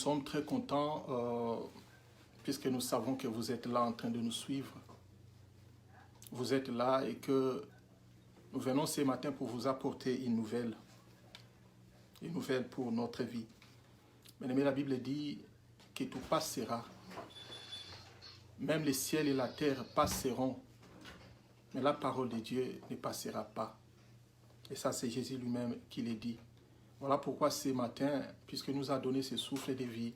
sommes très contents puisque nous savons que vous êtes là en train de nous suivre. Vous êtes là et que nous venons ce matin pour vous apporter une nouvelle pour notre vie. Bien-aimés, la Bible dit que tout passera. Même les ciels et la terre passeront, mais la parole de Dieu ne passera pas. Et ça, c'est Jésus lui-même qui l'a dit. Voilà pourquoi ce matin, puisque nous a donné ce souffle de vie,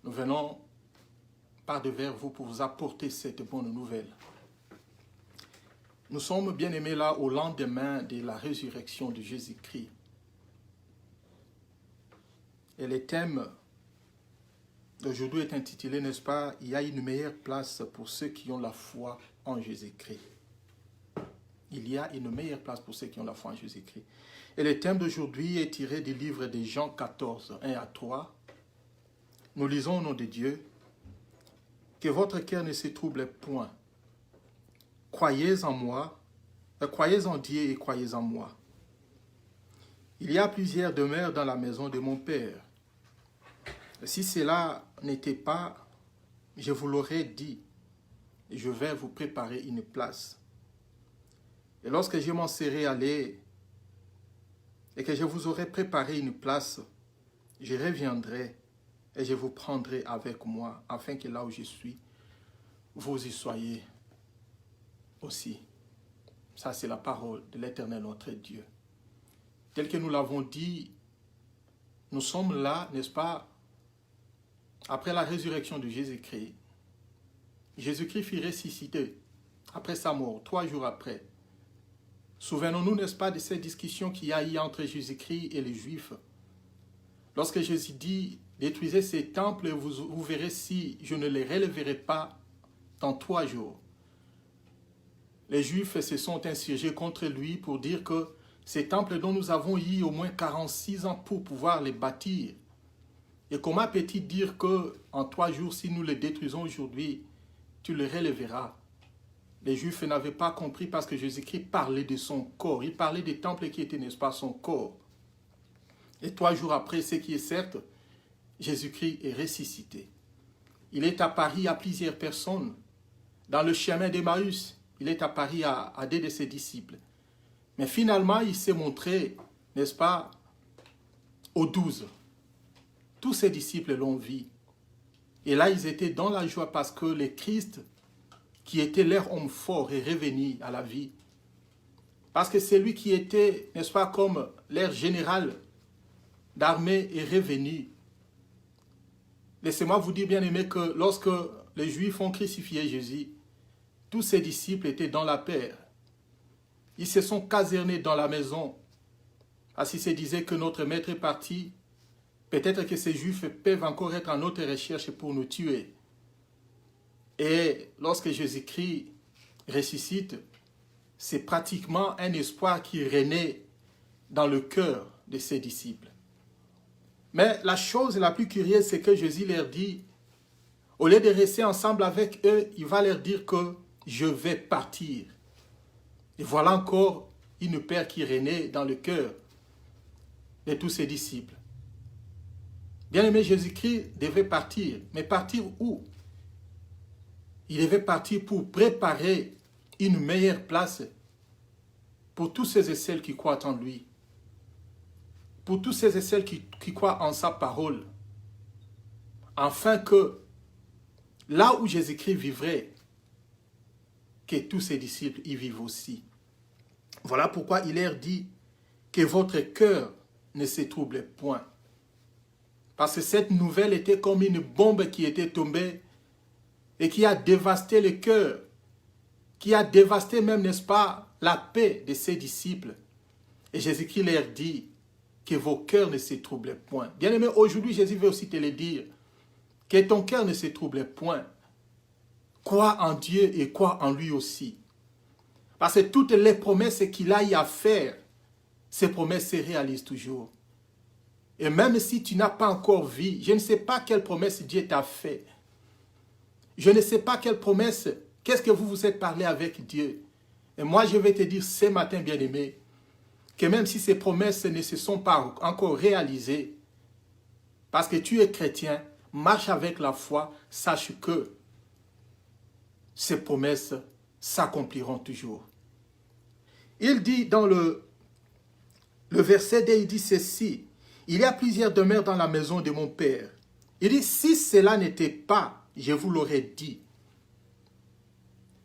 nous venons par devers vous pour vous apporter cette bonne nouvelle. Nous sommes bien aimés là au lendemain de la résurrection de Jésus-Christ. Et le thème d'aujourd'hui est intitulé, n'est-ce pas, « Il y a une meilleure place pour ceux qui ont la foi en Jésus-Christ ». Il y a une meilleure place pour ceux qui ont la foi en Jésus-Christ. Et le thème d'aujourd'hui est tiré du livre de Jean 14, 1 à 3. Nous lisons au nom de Dieu. « Que votre cœur ne se trouble point. Croyez en moi, croyez en Dieu et croyez en moi. Il y a plusieurs demeures dans la maison de mon Père. Si cela n'était pas, je vous l'aurais dit, je vais vous préparer une place. Et lorsque je m'en serai allé et que je vous aurai préparé une place, je reviendrai et je vous prendrai avec moi, afin que là où je suis, vous y soyez aussi. » Ça, c'est la parole de l'Éternel, notre Dieu. Tel que nous l'avons dit, nous sommes là, n'est-ce pas, après la résurrection de Jésus-Christ. Jésus-Christ fut ressuscité après sa mort, 3 jours après. Souvenons-nous, n'est-ce pas, de cette discussion qu'il y a eu entre Jésus-Christ et les Juifs. Lorsque Jésus dit, détruisez ces temples et vous verrez si je ne les relèverai pas dans 3 jours. Les Juifs se sont insurgés contre lui pour dire que ces temples dont nous avons eu au moins 46 ans pour pouvoir les bâtir. Et comment peut-il dire qu'en 3 jours, si nous les détruisons aujourd'hui, tu les relèveras? Les Juifs n'avaient pas compris parce que Jésus-Christ parlait de son corps. Il parlait des temples qui étaient, n'est-ce pas, son corps. Et 3 jours après, ce qui est certes, Jésus-Christ est ressuscité. Il est apparu à plusieurs personnes. Dans le chemin d'Emmaüs, il est apparu à 2 de ses disciples. Mais finalement, il s'est montré, n'est-ce pas, aux 12. Tous ses disciples l'ont vu. Et là, ils étaient dans la joie parce que le Christ, qui était leur homme fort, est revenu à la vie. Parce que c'est lui qui était, n'est-ce pas, comme leur général d'armée est revenu. Laissez-moi vous dire, bien aimé, que lorsque les Juifs ont crucifié Jésus, tous ses disciples étaient dans la paix. Ils se sont casernés dans la maison. Parce qu'ils se disaient que notre maître est parti. Peut-être que ces Juifs peuvent encore être en notre recherche pour nous tuer. Et lorsque Jésus-Christ ressuscite, c'est pratiquement un espoir qui renaît dans le cœur de ses disciples. Mais la chose la plus curieuse, c'est que Jésus leur dit, au lieu de rester ensemble avec eux, il va leur dire que je vais partir. Et voilà encore une paix qui renaît dans le cœur de tous ses disciples. Bien-aimé, Jésus-Christ devait partir. Mais partir où? Il devait partir pour préparer une meilleure place pour tous ceux et celles qui croient en lui. Pour tous ceux et celles qui croient en sa parole. Afin que là où Jésus-Christ vivrait, que tous ses disciples y vivent aussi. Voilà pourquoi il leur dit que votre cœur ne se trouble point. Parce que cette nouvelle était comme une bombe qui était tombée et qui a dévasté le cœur, qui a dévasté même, n'est-ce pas, la paix de ses disciples. Et Jésus-Christ leur dit que vos cœurs ne se troublent point. Bien-aimé, aujourd'hui, Jésus veut aussi te le dire, que ton cœur ne se trouble point. Crois en Dieu et crois en lui aussi. Parce que toutes les promesses qu'il a eu à faire, ces promesses se réalisent toujours. Et même si tu n'as pas encore vu, je ne sais pas quelle promesse Dieu t'a fait. Je ne sais pas quelle promesse, qu'est-ce que vous vous êtes parlé avec Dieu. Et moi, je vais te dire ce matin, bien-aimé, que même si ces promesses ne se sont pas encore réalisées, parce que tu es chrétien, marche avec la foi, sache que ces promesses s'accompliront toujours. Il dit dans le verset 2, il dit ceci, « Il y a plusieurs demeures dans la maison de mon Père. » Il dit, « Si cela n'était pas, je vous l'aurais dit. »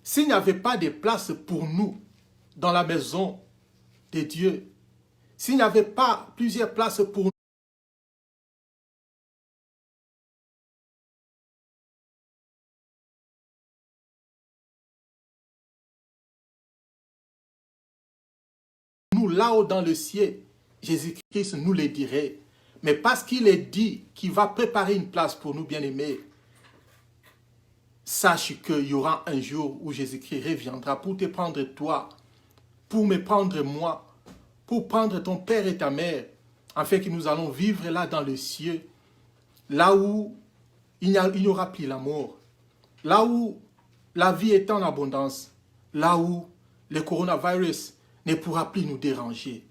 S'il n'y avait pas de place pour nous dans la maison de Dieu, s'il n'y avait pas plusieurs places pour nous là-haut dans le ciel, Jésus-Christ nous le dirait. Mais parce qu'il est dit qu'il va préparer une place pour nous, bien-aimés, sache qu'il y aura un jour où Jésus-Christ reviendra pour te prendre toi, pour me prendre moi, pour prendre ton père et ta mère, afin que nous allons vivre là dans le ciel, là où il n'y aura plus la mort, là où la vie est en abondance, là où le coronavirus ne pourra plus nous déranger.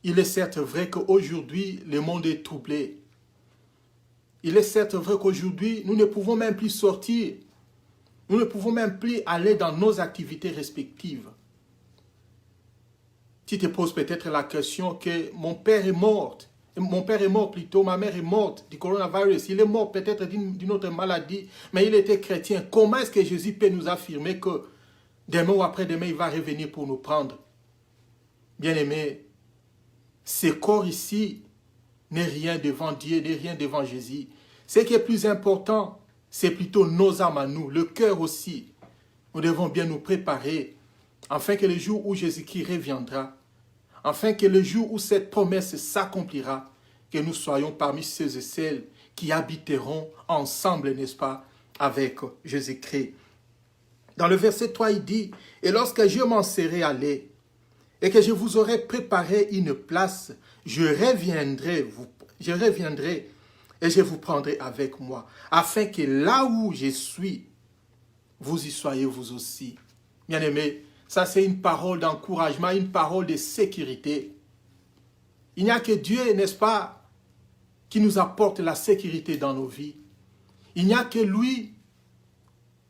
Il est certes vrai qu'aujourd'hui, le monde est troublé. Il est certes vrai qu'aujourd'hui, nous ne pouvons même plus sortir. Nous ne pouvons même plus aller dans nos activités respectives. Tu te poses peut-être la question que mon père est mort. Mon père est mort plutôt, ma mère est morte du coronavirus. Il est mort peut-être d'une autre maladie, mais il était chrétien. Comment est-ce que Jésus peut nous affirmer que demain ou après-demain, il va revenir pour nous prendre? Bien-aimés, ce corps ici n'est rien devant Dieu, n'est rien devant Jésus. Ce qui est plus important, c'est plutôt nos âmes à nous, le cœur aussi. Nous devons bien nous préparer, afin que le jour où Jésus-Christ reviendra, afin que le jour où cette promesse s'accomplira, que nous soyons parmi ceux et celles qui habiteront ensemble, n'est-ce pas, avec Jésus-Christ. Dans le verset 3, il dit, « Et lorsque je m'en serai allé, et que je vous aurai préparé une place, je reviendrai et je vous prendrai avec moi, afin que là où je suis, vous y soyez vous aussi. » Bien-aimés, ça c'est une parole d'encouragement, une parole de sécurité. Il n'y a que Dieu, n'est-ce pas, qui nous apporte la sécurité dans nos vies. Il n'y a que lui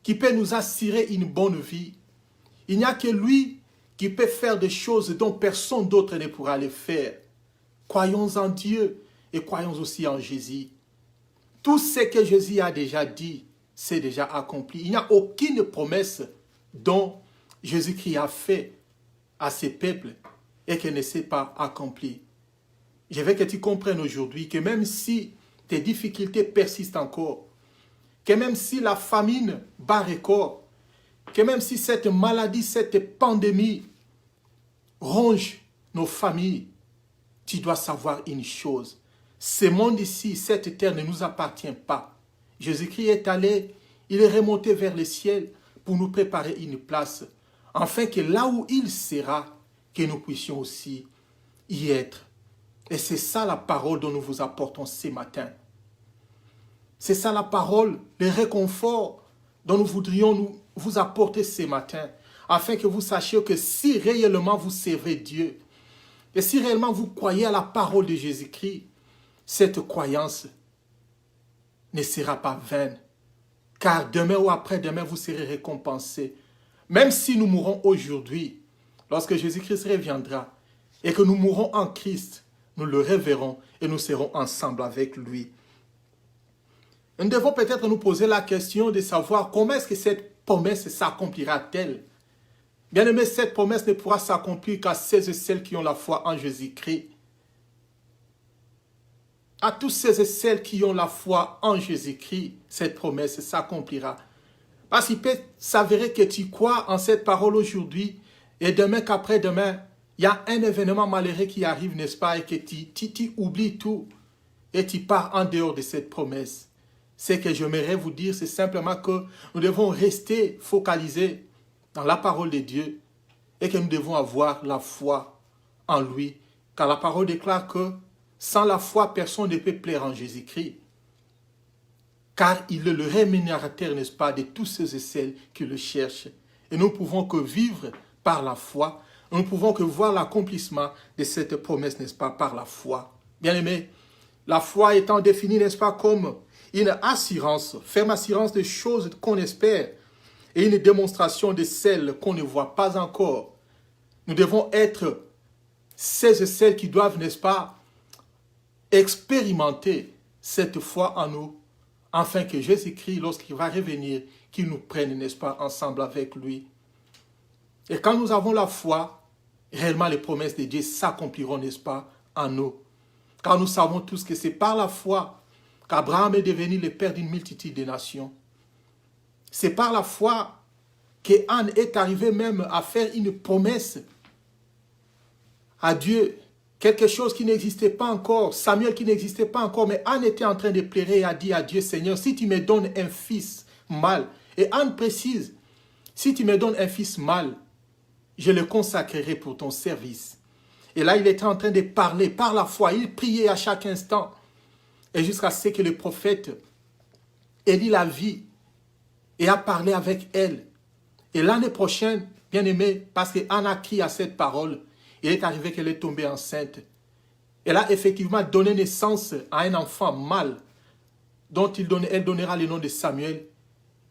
qui peut nous assurer une bonne vie. Il n'y a que lui qui peut faire des choses dont personne d'autre ne pourra les faire. Croyons en Dieu et croyons aussi en Jésus. Tout ce que Jésus a déjà dit, c'est déjà accompli. Il n'y a aucune promesse dont Jésus-Christ a fait à ses peuples et qu'elle ne s'est pas accomplie. Je veux que tu comprennes aujourd'hui que même si tes difficultés persistent encore, que même si la famine bat record, que même si cette maladie, cette pandémie ronge nos familles, tu dois savoir une chose. Ce monde ici, cette terre ne nous appartient pas. Jésus-Christ est allé, il est remonté vers le ciel pour nous préparer une place, afin que là où il sera, que nous puissions aussi y être. Et c'est ça la parole dont nous vous apportons ce matin. C'est ça la parole, le réconfort dont nous voudrions vous apporter ce matin, afin que vous sachiez que si réellement vous servez Dieu, et si réellement vous croyez à la parole de Jésus-Christ, cette croyance ne sera pas vaine. Car demain ou après-demain, vous serez récompensés. Même si nous mourrons aujourd'hui, lorsque Jésus-Christ reviendra, et que nous mourrons en Christ, nous le reverrons et nous serons ensemble avec lui. Nous devons peut-être nous poser la question de savoir comment est-ce que cette promesse s'accomplira-t-elle. Bien aimé, cette promesse ne pourra s'accomplir qu'à ceux et celles qui ont la foi en Jésus-Christ. À tous ceux et celles qui ont la foi en Jésus-Christ, cette promesse s'accomplira. Parce qu'il peut s'avérer que tu crois en cette parole aujourd'hui et demain qu'après-demain, il y a un événement malheureux qui arrive, n'est-ce pas, et que tu oublies tout et tu pars en dehors de cette promesse. Ce que j'aimerais vous dire, c'est simplement que nous devons rester focalisés dans la parole de Dieu et que nous devons avoir la foi en lui. Car la parole déclare que sans la foi, personne ne peut plaire en Jésus-Christ. Car il est le rémunérateur, n'est-ce pas, de tous ceux et celles qui le cherchent. Et nous ne pouvons que vivre par la foi. Nous ne pouvons que voir l'accomplissement de cette promesse, n'est-ce pas, par la foi. Bien-aimés, La foi étant définie, n'est-ce pas, comme une assurance, ferme assurance des choses qu'on espère et une démonstration de celles qu'on ne voit pas encore. Nous devons être celles et celles qui doivent, n'est-ce pas, expérimenter cette foi en nous, afin que Jésus-Christ, lorsqu'il va revenir, qu'il nous prenne, n'est-ce pas, ensemble avec lui. Et quand nous avons la foi, réellement les promesses de Dieu s'accompliront, n'est-ce pas, en nous. Car nous savons tous que c'est par la foi qu'Abraham est devenu le père d'une multitude de nations. C'est par la foi qu'Anne est arrivée même à faire une promesse à Dieu. Quelque chose qui n'existait pas encore. Samuel qui n'existait pas encore. Mais Anne était en train de pleurer et a dit à Dieu, Seigneur, si tu me donnes un fils mâle. Et Anne précise, si tu me donnes un fils mâle, je le consacrerai pour ton service. Et là, il était en train de parler par la foi. Il priait à chaque instant. Et jusqu'à ce que le prophète Élie la vit et a parlé avec elle. Et l'année prochaine, bien aimé, parce qu'Anne a crié à cette parole, il est arrivé qu'elle est tombée enceinte. Elle a effectivement donné naissance à un enfant mâle dont elle donnera le nom de Samuel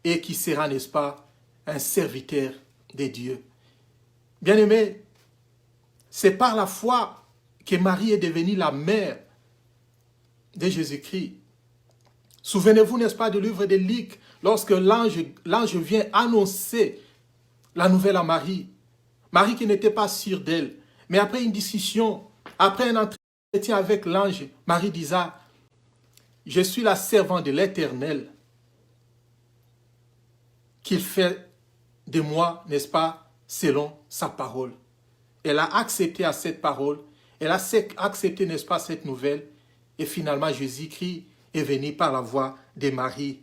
et qui sera, n'est-ce pas, un serviteur de Dieu. Bien aimé, c'est par la foi que Marie est devenue la mère de Jésus-Christ. Souvenez-vous, n'est-ce pas, du livre de Luc, lorsque l'ange vient annoncer la nouvelle à Marie. Marie qui n'était pas sûre d'elle. Mais après une discussion, après un entretien avec l'ange, Marie disait, « Je suis la servante de l'Éternel, qu'il fait de moi, n'est-ce pas, selon sa parole. » Elle a accepté à cette parole, elle a accepté, n'est-ce pas, cette nouvelle, et finalement Jésus-Christ est venu par la voix de Marie.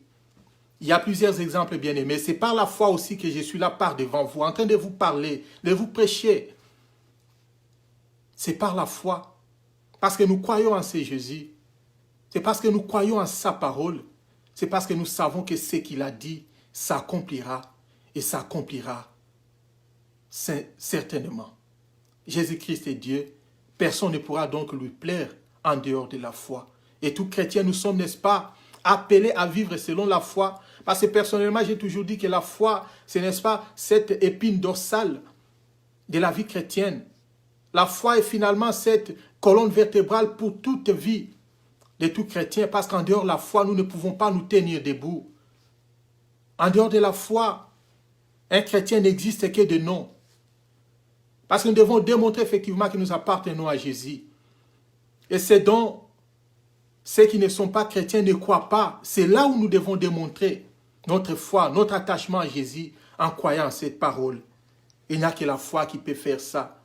Il y a plusieurs exemples, bien-aimés. C'est par la foi aussi que je suis là par devant vous, en train de vous parler, de vous prêcher. C'est par la foi. Parce que nous croyons en ce Jésus. C'est parce que nous croyons en sa parole. C'est parce que nous savons que ce qu'il a dit s'accomplira. Et s'accomplira certainement. Jésus-Christ est Dieu. Personne ne pourra donc lui plaire en dehors de la foi. Et tout chrétien, nous sommes, n'est-ce pas, appelés à vivre selon la foi. Parce que personnellement, j'ai toujours dit que la foi, c'est, n'est-ce pas, cette épine dorsale de la vie chrétienne. La foi est finalement cette colonne vertébrale pour toute vie de tout chrétien. Parce qu'en dehors de la foi, nous ne pouvons pas nous tenir debout. En dehors de la foi, un chrétien n'existe que de nom. Parce que nous devons démontrer effectivement que nous appartenons à Jésus. Et c'est donc ceux qui ne sont pas chrétiens ne croient pas. C'est là où nous devons démontrer notre foi, notre attachement à Jésus en croyant en cette parole. Il n'y a que la foi qui peut faire ça.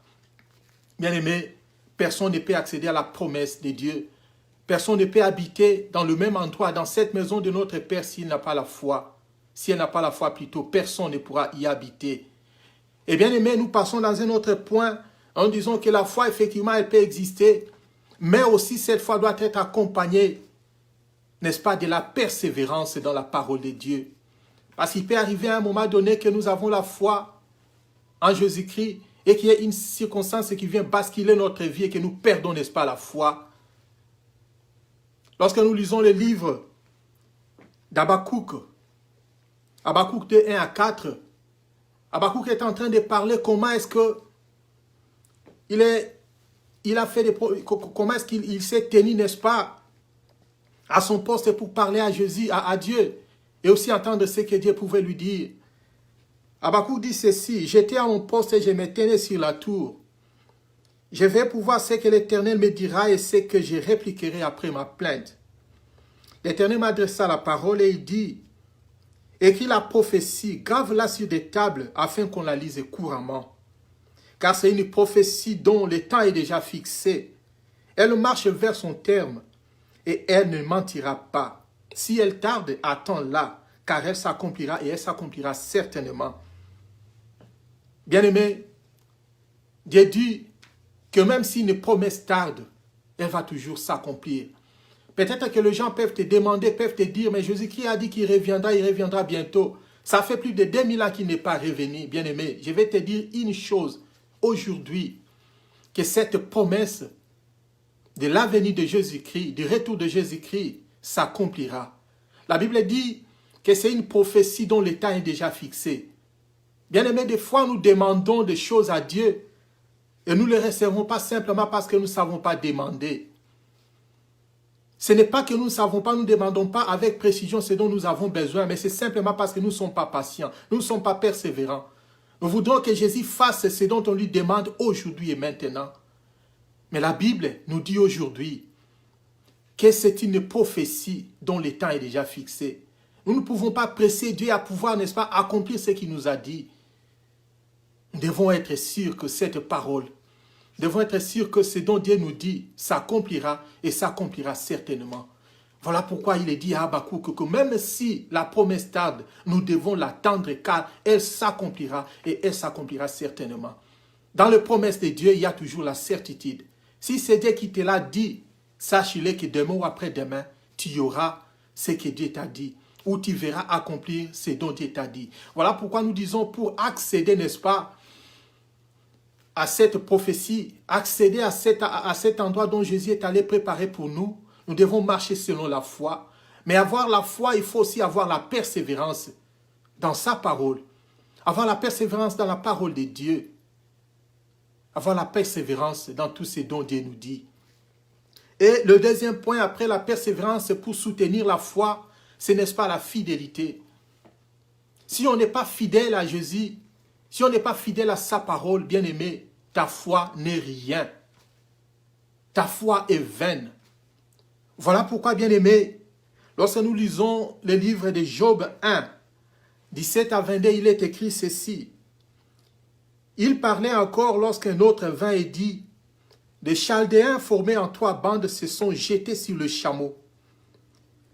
Bien-aimé, personne ne peut accéder à la promesse de Dieu. Personne ne peut habiter dans le même endroit, dans cette maison de notre Père, s'il n'a pas la foi. Si elle n'a pas la foi plutôt, personne ne pourra y habiter. Et bien aimé, nous passons dans un autre point en disant que la foi, effectivement, elle peut exister, mais aussi cette foi doit être accompagnée, n'est-ce pas, de la persévérance dans la parole de Dieu. Parce qu'il peut arriver à un moment donné que nous avons la foi en Jésus-Christ et qu'il y a une circonstance qui vient basculer notre vie et que nous perdons, n'est-ce pas, la foi. Lorsque nous lisons le livre d'Habakkuk, Habakkuk 2, 1 à 4, Habakkuk est en train de parler comment est-ce que comment est-ce qu'il s'est tenu, n'est-ce pas, à son poste pour parler à Jésus, à Dieu, et aussi entendre ce que Dieu pouvait lui dire. Habakkuk dit ceci, « J'étais à mon poste et je me tenais sur la tour. Je vais pouvoir ce que l'Éternel me dira et ce que je répliquerai après ma plainte. » L'Éternel m'adressa la parole et il dit, « Écris la prophétie, grave-la sur des tables afin qu'on la lise couramment. Car c'est une prophétie dont le temps est déjà fixé. Elle marche vers son terme et elle ne mentira pas. Si elle tarde, attends-la, car elle s'accomplira et elle s'accomplira certainement. » Bien-aimé, Dieu dit que même si une promesse tarde, elle va toujours s'accomplir. Peut-être que les gens peuvent te demander, peuvent te dire, mais Jésus-Christ a dit qu'il reviendra, il reviendra bientôt. Ça fait plus de 2000 ans qu'il n'est pas revenu, bien-aimé. Je vais te dire une chose aujourd'hui, que cette promesse de la venue de Jésus-Christ, du retour de Jésus-Christ, s'accomplira. La Bible dit que c'est une prophétie dont le temps est déjà fixé. Bien-aimés, des fois nous demandons des choses à Dieu et nous ne les recevons pas simplement parce que nous ne savons pas demander. Ce n'est pas que nous ne savons pas, nous ne demandons pas avec précision ce dont nous avons besoin, mais c'est simplement parce que nous ne sommes pas patients, nous ne sommes pas persévérants. Nous voudrons que Jésus fasse ce dont on lui demande aujourd'hui et maintenant. Mais la Bible nous dit aujourd'hui que c'est une prophétie dont le temps est déjà fixé. Nous ne pouvons pas presser Dieu à pouvoir, n'est-ce pas, accomplir ce qu'il nous a dit. Nous devons être sûrs que cette parole, nous devons être sûrs que ce dont Dieu nous dit s'accomplira et s'accomplira certainement. Voilà pourquoi il est dit à Habakkuk que même si la promesse tarde, nous devons l'attendre car elle s'accomplira et elle s'accomplira certainement. Dans les promesses de Dieu, il y a toujours la certitude. Si c'est Dieu qui te l'a dit, sache-le que demain ou après-demain, tu auras ce que Dieu t'a dit ou tu verras accomplir ce dont Dieu t'a dit. Voilà pourquoi nous disons pour accéder, n'est-ce pas, à cette prophétie, accéder à cet endroit dont Jésus est allé préparer pour nous, nous devons marcher selon la foi. Mais avoir la foi, il faut aussi avoir la persévérance dans sa parole. Avoir la persévérance dans la parole de Dieu. Avoir la persévérance dans tout ce dont Dieu nous dit. Et le deuxième point, après la persévérance pour soutenir la foi, ce n'est pas la fidélité. Si on n'est pas fidèle à Jésus, si on n'est pas fidèle à sa parole, bien-aimé, ta foi n'est rien. Ta foi est vaine. Voilà pourquoi, bien-aimé, lorsque nous lisons le livre de Job 1, 17 à 22, il est écrit ceci. Il parlait encore lorsqu'un autre vint et dit, « Des Chaldéens formés en 3 bandes se sont jetés sur le chameau,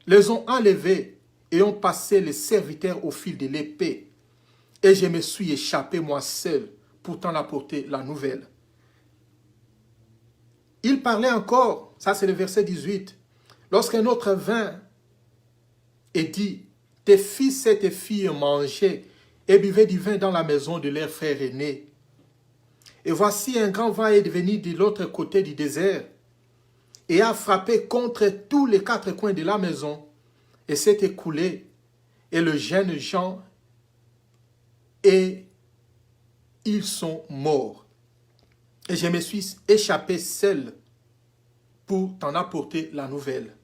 les ont enlevés et ont passé les serviteurs au fil de l'épée. Et je me suis échappé moi seul pour t'en apporter la nouvelle. » Il parlait encore, ça c'est le verset 18, lorsqu'un autre vint et dit, « Tes fils et tes filles mangeaient et buvaient du vin dans la maison de leur frère aîné. Et voici un grand vent est venu de l'autre côté du désert et a frappé contre tous les 4 coins de la maison et s'est écoulé. Et le jeune gens et ils sont morts. Et je me suis échappé seul pour t'en apporter la nouvelle. »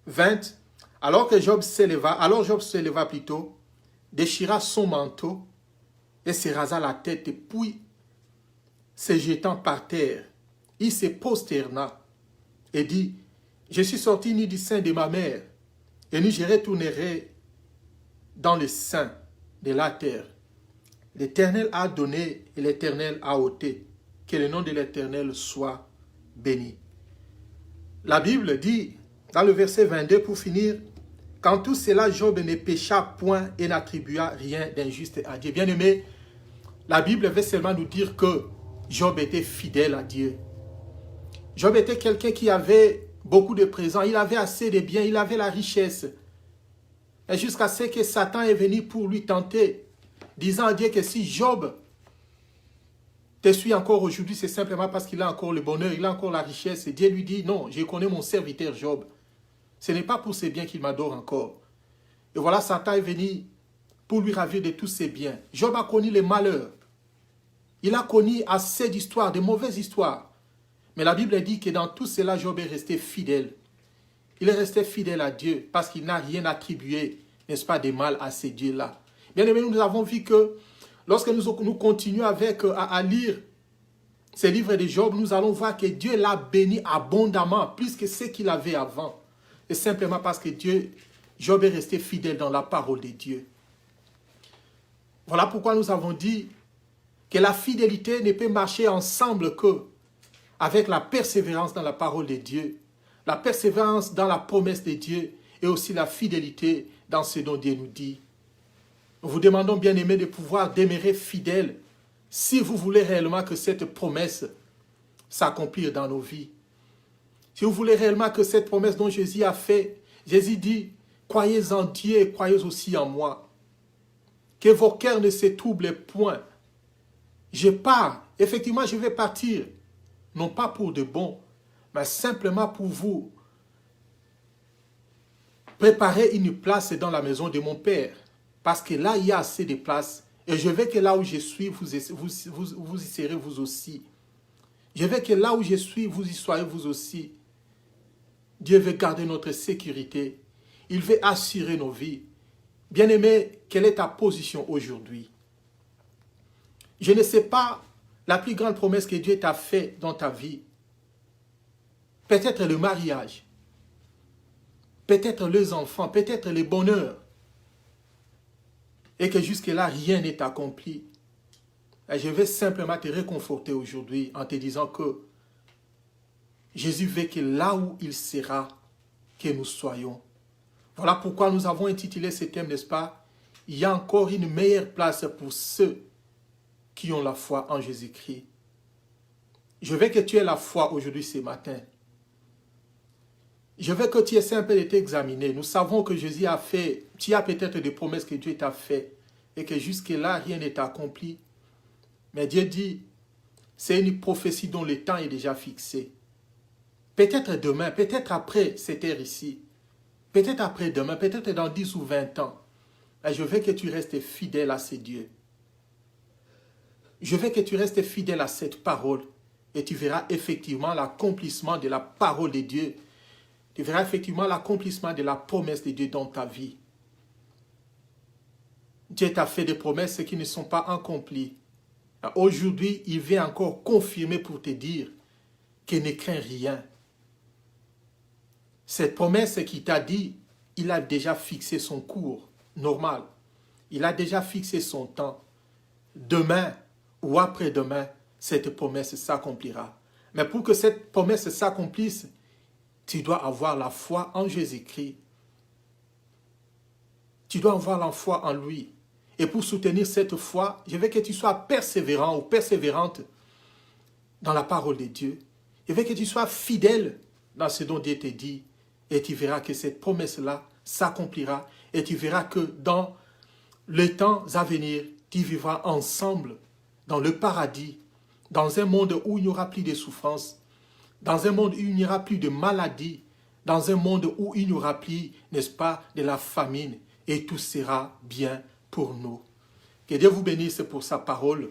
20. Alors Job s'éleva plutôt, déchira son manteau et se rasa la tête, puis se jetant par terre, il se prosterna et dit, « Je suis sorti ni du sein de ma mère, et ni je retournerai dans le sein de la terre. L'Éternel a donné et l'Éternel a ôté. Que le nom de l'Éternel soit béni. » La Bible dit, dans le verset 22, pour finir, « Quand tout cela, Job ne pécha point et n'attribua rien d'injuste à Dieu. » Bien-aimé, la Bible veut seulement nous dire que Job était fidèle à Dieu. Job était quelqu'un qui avait beaucoup de présents, il avait assez de biens, il avait la richesse. Et jusqu'à ce que Satan est venu pour lui tenter, disant à Dieu que si Job te suit encore aujourd'hui, c'est simplement parce qu'il a encore le bonheur, il a encore la richesse. Et Dieu lui dit, non, je connais mon serviteur Job. Ce n'est pas pour ses biens qu'il m'adore encore. Et voilà, Satan est venu pour lui ravir de tous ses biens. Job a connu les malheurs. Il a connu assez d'histoires, de mauvaises histoires. Mais la Bible dit que dans tout cela, Job est resté fidèle. Il est resté fidèle à Dieu parce qu'il n'a rien attribué, n'est-ce pas, de mal à ces dieux-là. Bien aimé, nous avons vu que lorsque nous continuons à lire ces livres de Job, nous allons voir que Dieu l'a béni abondamment, plus que ce qu'il avait avant. Et simplement parce que Job est resté fidèle dans la parole de Dieu. Voilà pourquoi nous avons dit que la fidélité ne peut marcher ensemble que avec la persévérance dans la parole de Dieu, la persévérance dans la promesse de Dieu et aussi la fidélité dans ce dont Dieu nous dit. Nous vous demandons, bien aimés, de pouvoir demeurer fidèles si vous voulez réellement que cette promesse s'accomplisse dans nos vies. Si vous voulez réellement que cette promesse dont Jésus a fait, Jésus dit, croyez en Dieu et croyez aussi en moi. Que vos cœurs ne se troublent point. Je pars, effectivement je vais partir, non pas pour de bon, mais simplement pour vous préparer une place dans la maison de mon Père. Parce que là, il y a assez de place. Et je veux que là où je suis, vous y serez vous aussi. Je veux que là où je suis, vous y soyez vous aussi. Dieu veut garder notre sécurité. Il veut assurer nos vies. Bien-aimé, quelle est ta position aujourd'hui? Je ne sais pas la plus grande promesse que Dieu t'a faite dans ta vie. Peut-être le mariage. Peut-être les enfants. Peut-être le bonheur. Et que jusque-là, rien n'est accompli. Et je vais simplement te réconforter aujourd'hui en te disant que Jésus veut que là où il sera, que nous soyons. Voilà pourquoi nous avons intitulé ce thème, n'est-ce pas? Il y a encore une meilleure place pour ceux qui ont la foi en Jésus-Christ. Je veux que tu aies la foi aujourd'hui ce matin. Je veux que tu essaies un peu de t'examiner. Nous savons que Jésus a fait, tu as peut-être des promesses que Dieu t'a faites et que jusque-là, rien n'est accompli. Mais Dieu dit, c'est une prophétie dont le temps est déjà fixé. Peut-être demain, peut-être après cette ère ici, peut-être après demain, peut-être dans 10 ou 20 ans. Et je veux que tu restes fidèle à ces dieux. Je veux que tu restes fidèle à cette parole et tu verras effectivement l'accomplissement de la parole de Dieu. Tu verras effectivement l'accomplissement de la promesse de Dieu dans ta vie. Dieu t'a fait des promesses qui ne sont pas accomplies. Aujourd'hui, il vient encore confirmer pour te dire qu'il ne craint rien. Cette promesse qu'il t'a dit, il a déjà fixé son cours normal. Il a déjà fixé son temps. Demain ou après-demain, cette promesse s'accomplira. Mais pour que cette promesse s'accomplisse, tu dois avoir la foi en Jésus-Christ. Tu dois avoir la foi en lui. Et pour soutenir cette foi, je veux que tu sois persévérant ou persévérante dans la parole de Dieu. Je veux que tu sois fidèle dans ce dont Dieu te dit. Et tu verras que cette promesse-là s'accomplira. Et tu verras que dans les temps à venir, tu vivras ensemble dans le paradis, dans un monde où il n'y aura plus de souffrance, dans un monde où il n'y aura plus de maladie, dans un monde où il n'y aura plus, n'est-ce pas, de la famine. Et tout sera bien pour nous. Que Dieu vous bénisse pour sa parole.